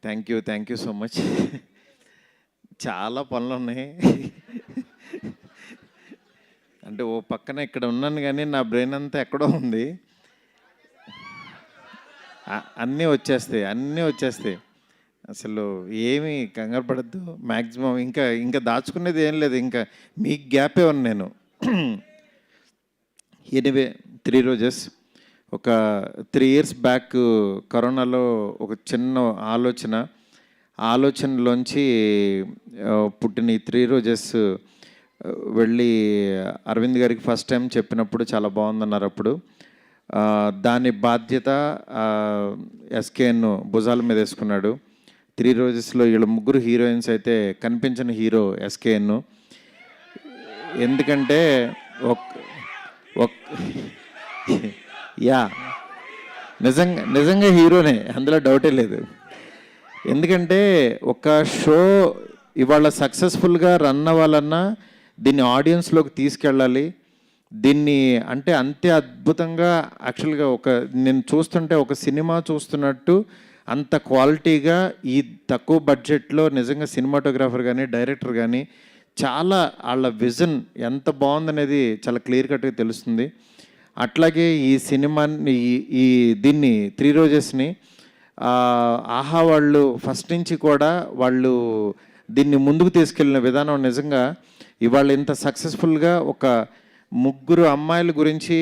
Thank you so much. చాలా పనులున్నాయి. అంటే ఓ పక్కన ఇక్కడ ఉన్నాను కానీ నా బ్రెయిన్ అంతా ఎక్కడో ఉంది. అన్నీ వచ్చేస్తాయి. అసలు ఏమీ కంగారు పడద్దు. మ్యాక్సిమం ఇంకా దాచుకునేది ఏం లేదు. ఇంకా మీకు గ్యాపే ఉంది. నేను ఎనీవే 3 రోజెస్ ఒక 3 years బ్యాక్ కరోనాలో ఒక చిన్న ఆలోచనలోంచి పుట్టిన ఈ 3 రోజెస్ వెళ్ళి అరవింద్ గారికి ఫస్ట్ టైం చెప్పినప్పుడు చాలా బాగుందన్నారు. అప్పుడు దాని బాధ్యత ఎస్కేఎన్ భుజాల మీద వేసుకున్నాడు. 3 రోజెస్లో వీళ్ళ ముగ్గురు హీరోయిన్స్ అయితే కనిపించిన హీరో ఎస్కేఎన్. ఎందుకంటే యా నిజంగా హీరోనే, అందులో డౌటే లేదు. ఎందుకంటే ఒక షో ఇవాళ సక్సెస్ఫుల్గా రన్ అవ్వాలన్నా దీన్ని ఆడియన్స్లోకి తీసుకెళ్ళాలి. దీన్ని అంటే అంతే అద్భుతంగా యాక్చువల్గా నేను చూస్తుంటే ఒక సినిమా చూస్తున్నట్టు అంత క్వాలిటీగా ఈ తక్కువ బడ్జెట్లో నిజంగా సినిమాటోగ్రాఫర్ కానీ డైరెక్టర్ కానీ చాలా వాళ్ళ విజన్ ఎంత బాగుందనేది చాలా క్లియర్ కట్గా తెలుస్తుంది. అట్లాగే ఈ సినిమాని దీన్ని 3 రోజెస్ని ఆహా వాళ్ళు ఫస్ట్ నుంచి కూడా వాళ్ళు దీన్ని ముందుకు తీసుకెళ్ళిన విధానం నిజంగా ఇవాళ ఇంత సక్సెస్ఫుల్గా ఒక 3 అమ్మాయిల గురించి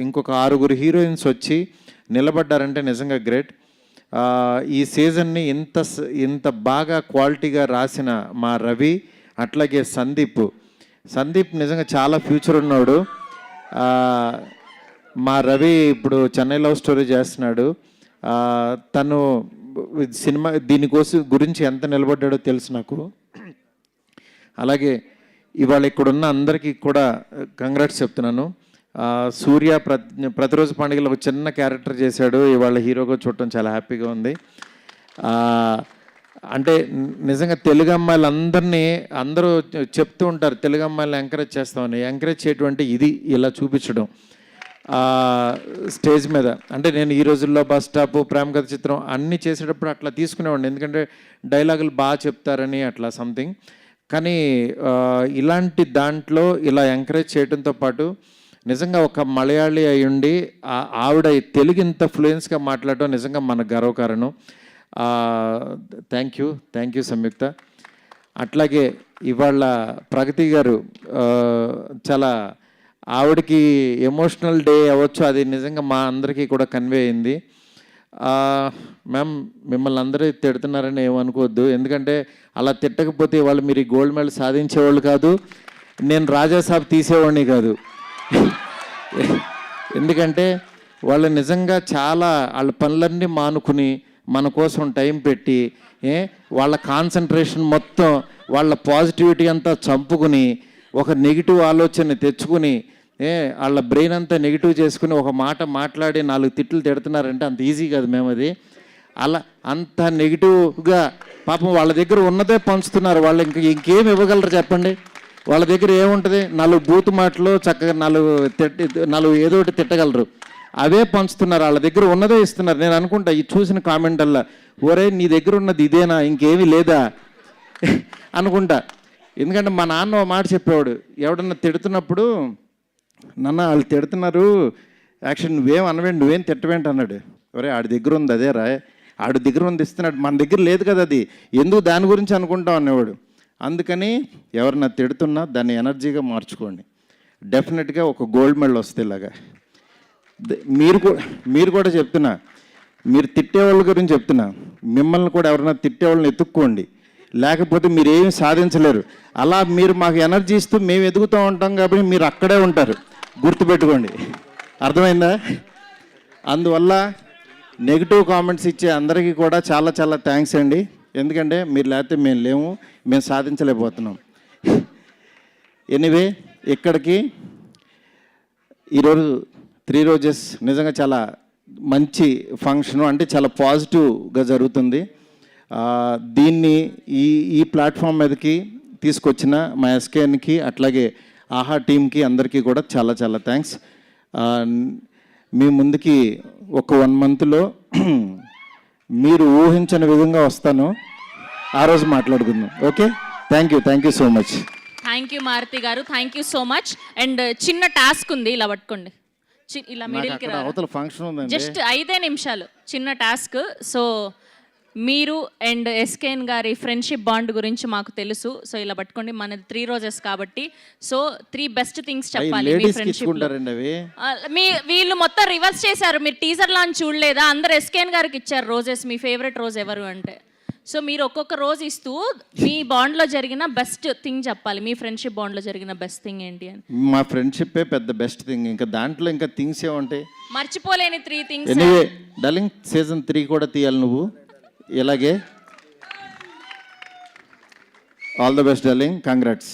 ఇంకొక 6 హీరోయిన్స్ వచ్చి నిలబడ్డారంటే నిజంగా గ్రేట్. ఈ సీజన్ని ఇంత బాగా క్వాలిటీగా రాసిన మా రవి, అట్లాగే సందీప్ నిజంగా చాలా ఫ్యూచర్ ఉన్నాడు. మా రవి ఇప్పుడు చెన్నై లవ్ స్టోరీ చేస్తున్నాడు. తను సినిమా గురించి ఎంత నిలబడ్డాడో తెలుసు నాకు. అలాగే ఇవాళ ఇక్కడున్న అందరికీ కూడా కంగ్రాట్స్ చెప్తున్నాను. సూర్య ప్రతిరోజు పండుగలో ఒక చిన్న క్యారెక్టర్ చేశాడు. ఇవాళ హీరోగా చూడటం చాలా హ్యాపీగా ఉంది. అంటే నిజంగా తెలుగు అమ్మాయిలందరినీ అందరూ చెప్తూ ఉంటారు తెలుగు అమ్మాయిలను ఎంకరేజ్ చేస్తామని. ఎంకరేజ్ చేయటువంటి ఇది ఇలా చూపించడం స్టేజ్ మీద. అంటే నేను ఈ రోజుల్లో బస్ స్టాప్, ప్రేమ కథ చిత్రం అన్నీ చేసేటప్పుడు అట్లా తీసుకునేవాడిని, ఎందుకంటే డైలాగులు బాగా చెప్తారని అట్లా సంథింగ్. కానీ ఇలాంటి దాంట్లో ఇలా ఎంకరేజ్ చేయడంతో పాటు నిజంగా ఒక మలయాళీ అయ్యుండి ఆవిడ తెలుగు ఇంత ఫ్లూయెన్స్గా మాట్లాడడం నిజంగా మన గర్వకారణం. థ్యాంక్ యూ సంయుక్త. అట్లాగే ఇవాళ ప్రగతి గారు చాలా ఆవిడకి ఎమోషనల్ డే అవ్వచ్చు, అది నిజంగా మా అందరికీ కూడా కన్వే అయింది. మ్యామ్ మిమ్మల్ని అందరూ తిడుతున్నారని ఏమనుకోవద్దు, ఎందుకంటే అలా తిట్టకపోతే వాళ్ళు మీరు ఈ గోల్డ్ మెడల్ సాధించేవాళ్ళు కాదు, నేను రాజాసాబ్ తీసేవాడిని కాదు. ఎందుకంటే వాళ్ళు నిజంగా చాలా వాళ్ళ పనులన్నీ మానుకుని మన కోసం టైం పెట్టి వాళ్ళ కాన్సన్ట్రేషన్ మొత్తం వాళ్ళ పాజిటివిటీ అంతా చంపుకుని ఒక నెగిటివ్ ఆలోచన తెచ్చుకుని వాళ్ళ బ్రెయిన్ అంతా నెగిటివ్ చేసుకుని ఒక మాట మాట్లాడి 4 తిట్లు తిడుతున్నారంటే అంత ఈజీ కాదు మేము. అది అలా అంత నెగిటివ్గా పాపం వాళ్ళ దగ్గర ఉన్నదే పంచుతున్నారు. వాళ్ళు ఇంకేం ఇవ్వగలరు చెప్పండి? వాళ్ళ దగ్గర ఏముంటుంది? 4 బూతు మాటలు చక్కగా 4 ఏదో ఒకటి తిట్టగలరు, అవే పంచుతున్నారు. వాళ్ళ దగ్గర ఉన్నదే ఇస్తున్నారు. నేను అనుకుంటా ఈ చూసిన కామెంట్ అలా, ఒరే నీ దగ్గర ఉన్నది ఇదేనా, ఇంకేమీ లేదా అనుకుంటా. ఎందుకంటే మా నాన్న మాట చెప్పేవాడు, ఎవడన్నా తిడుతున్నప్పుడు, నాన్న వాళ్ళు తిడుతున్నారు యాక్షన్ నువ్వేం అనవేంటి, నువ్వేం తిట్టవేంటి అన్నాడు. ఒరే ఆడి దగ్గర ఉంది అదే రా, ఆడి దగ్గర ఉంది ఇస్తున్నాడు, మన దగ్గర లేదు కదా, అది ఎందుకు దాని గురించి అనుకుంటాం అనేవాడు. అందుకని ఎవరన్నా తిడుతున్నా దాన్ని ఎనర్జీగా మార్చుకోండి, డెఫినెట్గా ఒక గోల్డ్ మెడల్ వస్తే. ఇలాగా మీరు కూడా చెప్తున్నా, మీరు తిట్టేవాళ్ళ గురించి చెప్తున్నా, మిమ్మల్ని కూడా ఎవరైనా తిట్టేవాళ్ళని ఎత్తుక్కోండి, లేకపోతే మీరు ఏమి సాధించలేరు. అలా మీరు మాకు ఎనర్జీ ఇస్తూ మేము ఎదుగుతూ ఉంటాం కాబట్టి మీరు అక్కడే ఉంటారు, గుర్తుపెట్టుకోండి. అర్థమైందా? అందువల్ల నెగిటివ్ కామెంట్స్ ఇచ్చే అందరికీ కూడా చాలా చాలా థ్యాంక్స్ అండి. ఎందుకంటే మీరు లేకపోతే మేము లేము, మేము సాధించలేకపోతున్నాం. ఎనీవే ఇక్కడికి ఈరోజు 3 రోజెస్ నిజంగా చాలా మంచి ఫంక్షను, అంటే చాలా పాజిటివ్గా జరుగుతుంది. దీన్ని ఈ ప్లాట్ఫామ్ మీదకి తీసుకొచ్చిన మా ఎస్కేఎన్కి, అట్లాగే ఆహా టీంకి అందరికీ కూడా చాలా చాలా థ్యాంక్స్. మీ ముందుకి ఒక 1 monthలో మీరు ఊహించని విధంగా వస్తాను, ఆ రోజు మాట్లాడుకుందాం. Okay, thank you so much. Thank you Maruti గారు, thank you so much. And చిన్న టాస్క్ ఉంది, ఇలా పట్టుకోండి. ఇలా మిడిల్కి రా, అవతల ఫంక్షన్ ఉందండి. జస్ట్ 5 నిమిషాలు చిన్న టాస్క్. సో మీరు అండ్ ఎస్కేఎన్ గారి ఫ్రెండ్షిప్ బాండ్ గురించి మాకు తెలుసు. సో ఇలా పట్టుకోండి, మనది 3 రోజెస్ కాబట్టి. సో 3 బెస్ట్ థింగ్స్ చెప్పాలి మీ ఫ్రెండ్షిప్. మీ వీళ్ళు మొత్తం రివర్స్ చేశారు. మీరు టీజర్ లాంచ్ చూడలేదా? అందరు ఎస్కేఎన్ గారికి ఇచ్చారు రోజెస్. మీ ఫేవరెట్ రోజు ఎవరు అంటే, సో మీరు ఒక్కొక్క రోజు ఇస్తూ మీ బాండ్లో జరిగిన బెస్ట్ థింగ్ చెప్పాలి. మీ ఫ్రెండ్షిప్ బాండ్లో జరిగిన బెస్ట్ థింగ్ ఏంటి అని. మా ఫ్రెండ్షిప్పే పెద్ద బెస్ట్ థింగ్, ఇంకా దాంట్లో ఇంకా థింగ్స్ ఏముంటాయి? మర్చిపోలేని 3 థింగ్స్. ఎనీవే డార్లింగ్, సీజన్ 3 కూడా తీయాలి నువ్వు ఇలాగే. All the best darling, congrats.